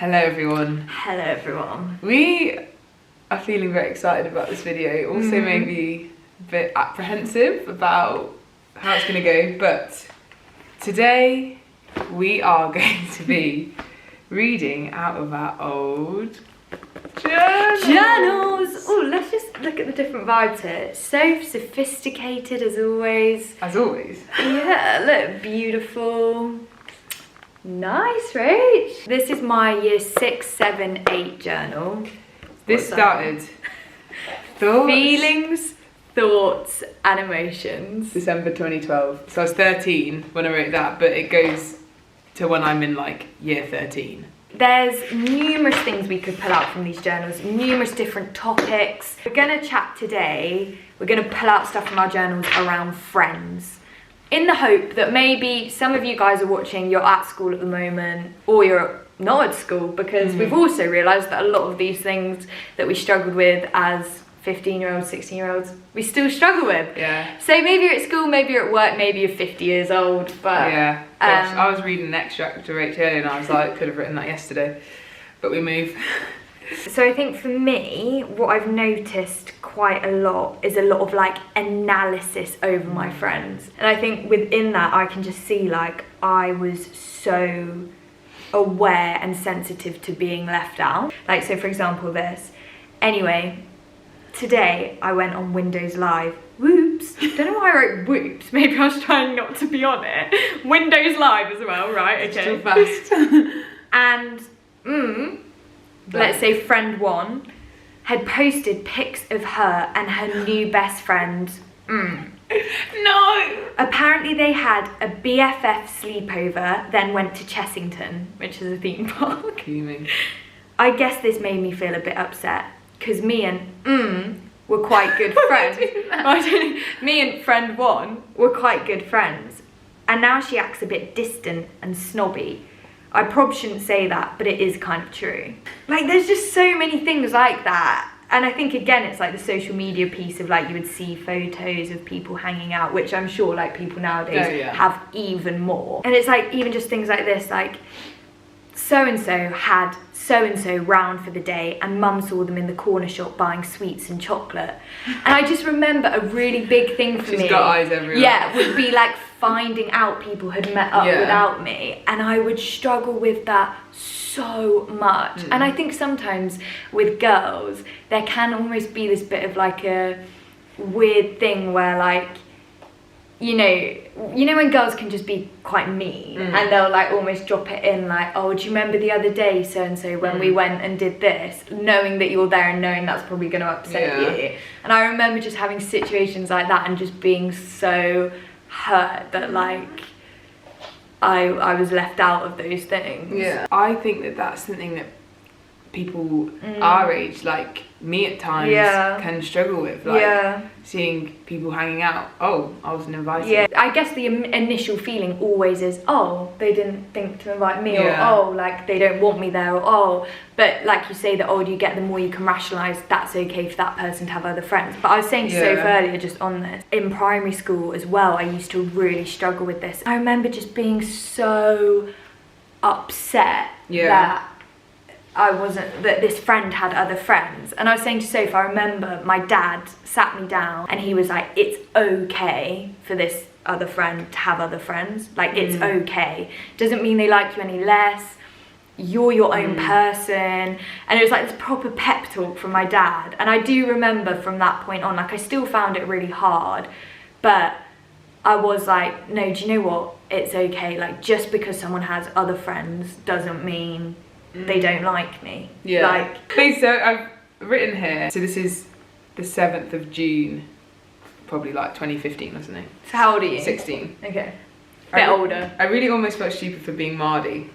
Hello everyone. Hello everyone. We are feeling very excited about this video, also maybe a bit apprehensive about how it's going to go, but today we are going to be reading out of our old journals. Oh, let's just look at the different vibes here. So sophisticated as always. As always. Yeah, look, beautiful. Nice, Rach. This is my year 6, 7, 8 journal. This started feelings, thoughts and emotions. December 2012. So I was 13 when I wrote that, but it goes to when I'm in like year 13. There's numerous things we could pull out from these journals, numerous different topics. We're gonna chat today, we're gonna pull out stuff from our journals around friends, in the hope that maybe some of you guys are watching, you're at school at the moment, or you're not at school, because we've also realised that a lot of these things that we struggled with as 15-year-olds, 16-year-olds, we still struggle with. Yeah. So maybe you're at school, maybe you're at work, maybe you're 50 years old, but... Yeah, gosh, I was reading an extract to Rach earlier and I was like, could have written that yesterday, but we move. So I think for me, what I've noticed quite a lot is a lot of like analysis over my friends. And I think within that, I can just see like I was so aware and sensitive to being left out. Like, so for example, this. Anyway, today I went on Windows Live. Whoops. Don't know why I wrote whoops. Maybe I was trying not to be on it. Windows Live as well, right? Okay. Still fast. And, let's say friend 1 had posted pics of her and her new best friend. No! Apparently they had a BFF sleepover, then went to Chessington, which is a theme park. Fuming. I guess this made me feel a bit upset, because me and were quite good friends. Me and friend 1 were quite good friends. And now she acts a bit distant and snobby. I probably shouldn't say that, but it is kind of true. Like, there's just so many things like that. And I think, again, it's like the social media piece of, like, you would see photos of people hanging out, which I'm sure, like, people nowadays have even more. And it's, like, even just things like this, like, so-and-so had so-and-so round for the day and mum saw them in the corner shop buying sweets and chocolate. And I just remember a really big thing for me. She's got eyes everywhere. Yeah, would be like finding out people had met up without me. And I would struggle with that so much. And I think sometimes with girls, there can almost be this bit of like a weird thing where like, you know when girls can just be quite mean and they'll like almost drop it in like, oh, do you remember the other day so-and-so when we went and did this, knowing that you're there and knowing that's probably going to upset you. And I remember just having situations like that and just being so hurt that like I was left out of those things. Yeah, I think that that's something that people our age, like me at times, can struggle with, like seeing people hanging out. Oh, I wasn't invited. Yeah, I guess the initial feeling always is, oh, they didn't think to invite me, or oh, like they don't want me there, or oh, but like you say, the older you get, the more you can rationalise that's okay for that person to have other friends. But I was saying to Soph earlier just on this, in primary school as well, I used to really struggle with this. I remember just being so upset that that this friend had other friends. And I was saying to Soph, I remember my dad sat me down and he was like, it's okay for this other friend to have other friends. Like, it's okay. Doesn't mean they like you any less. You're your own person. And it was like this proper pep talk from my dad. And I do remember from that point on, like, I still found it really hard, but I was like, no, do you know what? It's okay. Like, just because someone has other friends doesn't mean they don't like me. Yeah. Like, okay, so I've written here, so this is the 7th of June, probably like 2015 or something. So how old are you? 16. Okay. Bit older. I really almost felt stupid for being Mardy.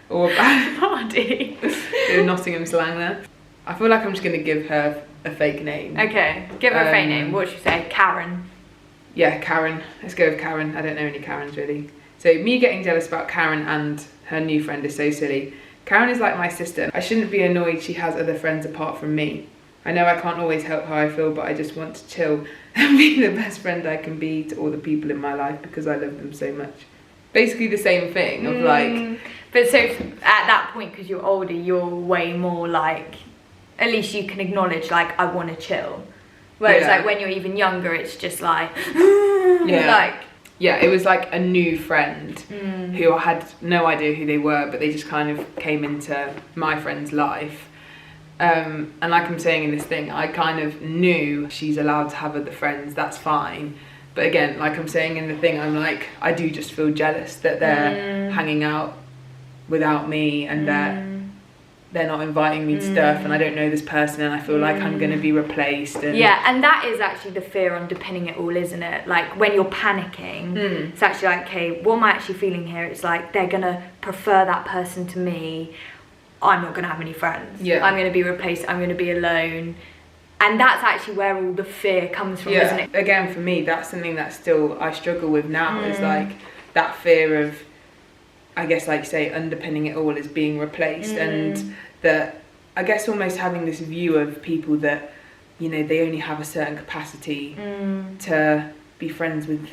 Or Mardy. Bit of Nottingham slang there. I feel like I'm just gonna give her a fake name. Okay, give her a fake name. What should you say? Karen. Yeah, Karen. Let's go with Karen. I don't know any Karens really. So me getting jealous about Karen and her new friend is so silly. Karen is like my sister. I shouldn't be annoyed she has other friends apart from me. I know I can't always help how I feel, but I just want to chill and be the best friend I can be to all the people in my life because I love them so much. Basically the same thing of like... But so at that point, because you're older, you're way more like, at least you can acknowledge like, I want to chill. Whereas like when you're even younger, it's just like, like. Yeah, it was like a new friend who I had no idea who they were, but they just kind of came into my friend's life. And like I'm saying in this thing, I kind of knew she's allowed to have other friends, that's fine. But again, like I'm saying in the thing, I'm like, I do just feel jealous that they're hanging out without me and they're not inviting me to stuff, and I don't know this person, and I feel like I'm going to be replaced. And and that is actually the fear underpinning it all, isn't it? Like when you're panicking, it's actually like, okay, what am I actually feeling here? It's like they're going to prefer that person to me. I'm not going to have any friends. I'm going to be replaced. I'm going to be alone. And that's actually where all the fear comes from, isn't it? Again, for me, that's something that still I struggle with now, is like that fear of, I guess, like you say, underpinning it all is being replaced, and that I guess almost having this view of people that, you know, they only have a certain capacity to be friends with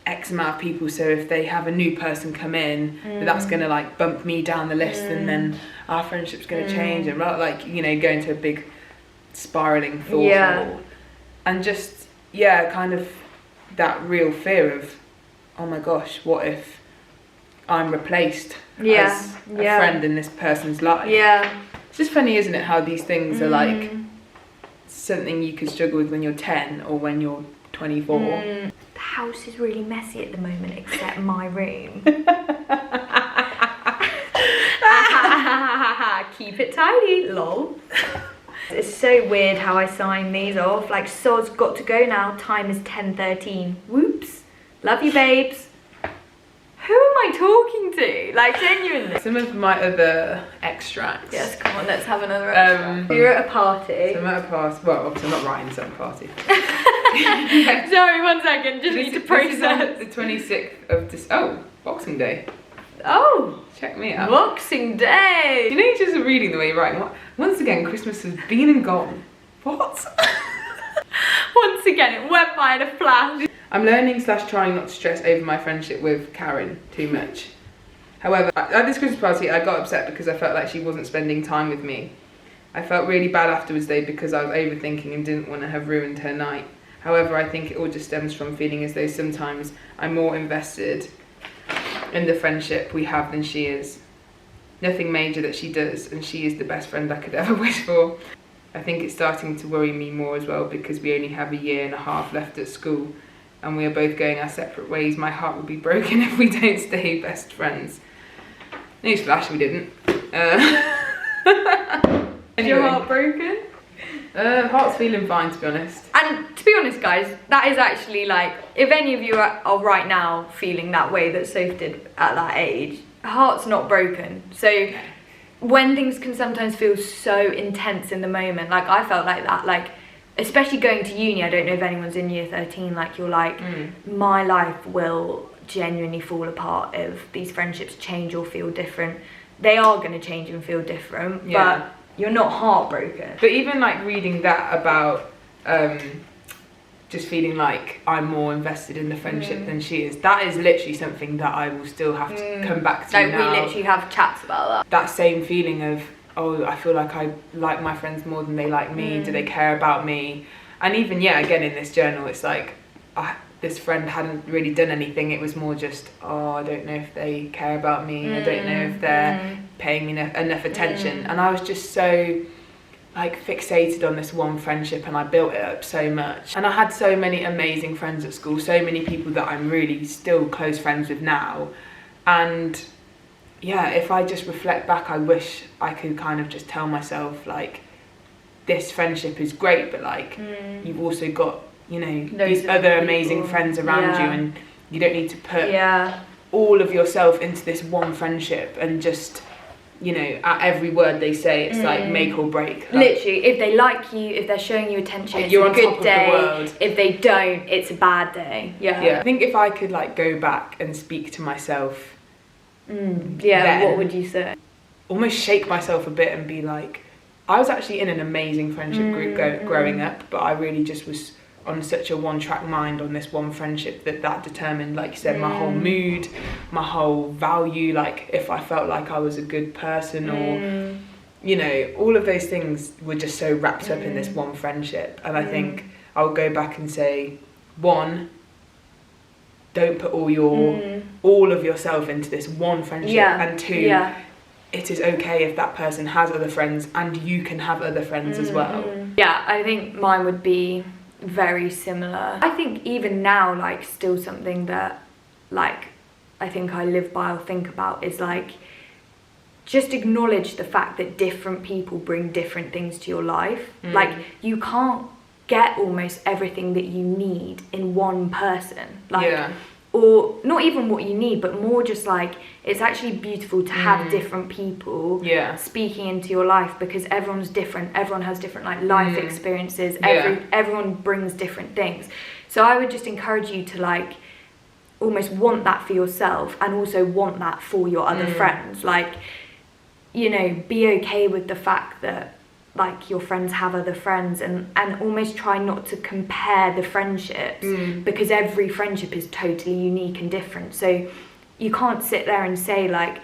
X amount of people, so if they have a new person come in, that's going to like bump me down the list, and then our friendship's going to change, and like, you know, go into a big spiraling thought hole. And just kind of that real fear of, oh my gosh, what if I'm replaced as a friend in this person's life. It's just funny, isn't it, how these things are like something you could struggle with when you're 10 or when you're 24. The house is really messy at the moment, except my room. Keep it tidy, lol. It's so weird how I sign these off. Like, Sod's got to go now. Time is 10:13. Whoops. Love you, babes. Who am I talking to? Like, genuinely. Some of my other extracts. Yes, come on, let's have another extract. You're at a party. So I'm at a party. Well, obviously I'm not writing this at a party. Sorry, 1 second. Just need to process. The 26th of this. Oh, Boxing Day. Oh, check me out. Boxing Day. You know, you're just reading the way you're writing. Once again, Christmas has been and gone. What? Once again, it went by in a flash. I'm learning / trying not to stress over my friendship with Karen too much. However, at this Christmas party, I got upset because I felt like she wasn't spending time with me. I felt really bad afterwards though, because I was overthinking and didn't want to have ruined her night. However, I think it all just stems from feeling as though sometimes I'm more invested in the friendship we have than she is. Nothing major that she does, and she is the best friend I could ever wish for. I think it's starting to worry me more as well, because we only have a year and a half left at school and we are both going our separate ways. My heart will be broken if we don't stay best friends. Newsflash, we didn't. Is your heart broken? Heart's feeling fine, to be honest. And to be honest, guys, that is actually like, if any of you are right now feeling that way that Soph did at that age, heart's not broken. So when things can sometimes feel so intense in the moment, like I felt like that, like especially going to uni, I don't know if anyone's in year 13, like you're like, my life will genuinely fall apart if these friendships change or feel different. They are going to change and feel different, but you're not heartbroken. But even like reading that about just feeling like I'm more invested in the friendship than she is, that is literally something that I will still have to come back to like now. We literally have chats about that. That same feeling of, oh, I feel like I like my friends more than they like me. Do they care about me? And even, again in this journal, it's like, this friend hadn't really done anything. It was more just, oh, I don't know if they care about me. I don't know if they're paying me enough attention. And I was just so like fixated on this one friendship, and I built it up so much. And I had so many amazing friends at school, so many people that I'm really still close friends with now. And if I just reflect back, I wish I could kind of just tell myself like, this friendship is great, but like you've also got, you know, these other amazing friends around you, and you don't need to put all of yourself into this one friendship and just, you know, at every word they say, it's like make or break. Like, literally, if they like you, if they're showing you attention, it's you're a on good top of day. the world. If they don't, it's a bad day. I think if I could like go back and speak to myself, then, what would you say? Almost shake myself a bit and be like, I was actually in an amazing friendship group growing up, but I really just was on such a one-track mind on this one friendship that determined, like you said, my whole mood, my whole value, like if I felt like I was a good person or, you know, all of those things were just so wrapped up in this one friendship. And I think I'll go back and say, one, don't put all of yourself into this one friendship, and two, it is okay if that person has other friends and you can have other friends as well. Yeah, I think mine would be very similar. I think even now, like, still something that, like, I think I live by or think about is, like, just acknowledge the fact that different people bring different things to your life. Like, you can't get almost everything that you need in one person. Like, or not even what you need, but more just like, it's actually beautiful to have different people speaking into your life, because everyone's different, everyone has different like life experiences, everyone brings different things. So I would just encourage you to like almost want that for yourself and also want that for your other friends. Like, you know, be okay with the fact that like your friends have other friends, and almost try not to compare the friendships, because every friendship is totally unique and different. So you can't sit there and say like,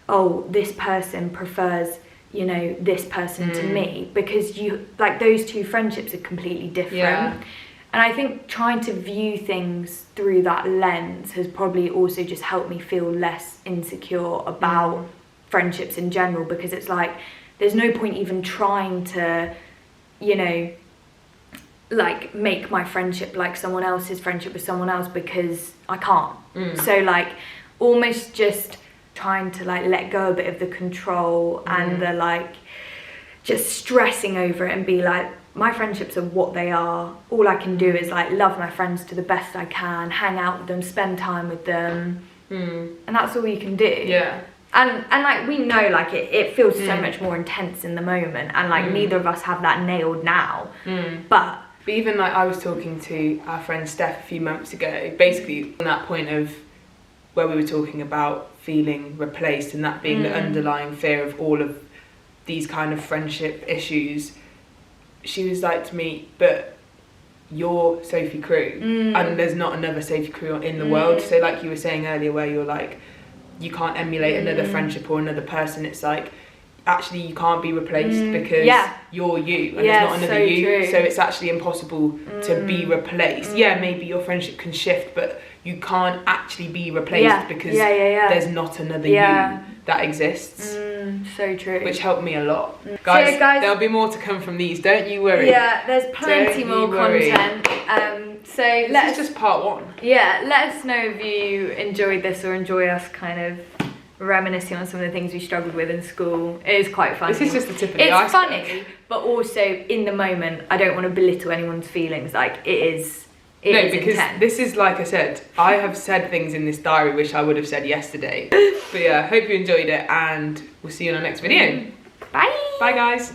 oh, this person prefers, you know, this person to me, because you like those two friendships are completely different. And I think trying to view things through that lens has probably also just helped me feel less insecure about friendships in general, because it's like, there's no point even trying to, you know, like make my friendship like someone else's friendship with someone else, because I can't. So like almost just trying to like let go a bit of the control and the like just stressing over it, and be like, my friendships are what they are. All I can do is like love my friends to the best I can, hang out with them, spend time with them, and that's all you can do. And like we know like it feels so much more intense in the moment, and like neither of us have that nailed now. But even like I was talking to our friend Steph a few months ago, basically on that point of where we were talking about feeling replaced, and that being the underlying fear of all of these kind of friendship issues. She was like to me, but you're Sophie Crew, and there's not another Sophie Crew in the world. So like you were saying earlier, where you're like, you can't emulate another friendship or another person. It's like, actually you can't be replaced, because you're you, and there's not another so you. True. So it's actually impossible to be replaced. Maybe your friendship can shift, but you can't actually be replaced, because there's not another you that exists. So true. Which helped me a lot. Guys, there'll be more to come from these, don't you worry. Yeah, there's plenty more content. So this is just part one. Yeah, let us know if you enjoyed this or enjoy us kind of reminiscing on some of the things we struggled with in school. It is quite funny. This is just the tip of the iceberg. It's funny, but also in the moment, I don't want to belittle anyone's feelings. Like, it is because intense. This is, like I said, I have said things in this diary which I would have said yesterday. But yeah, hope you enjoyed it, and we'll see you in our next video. Bye. Bye, guys.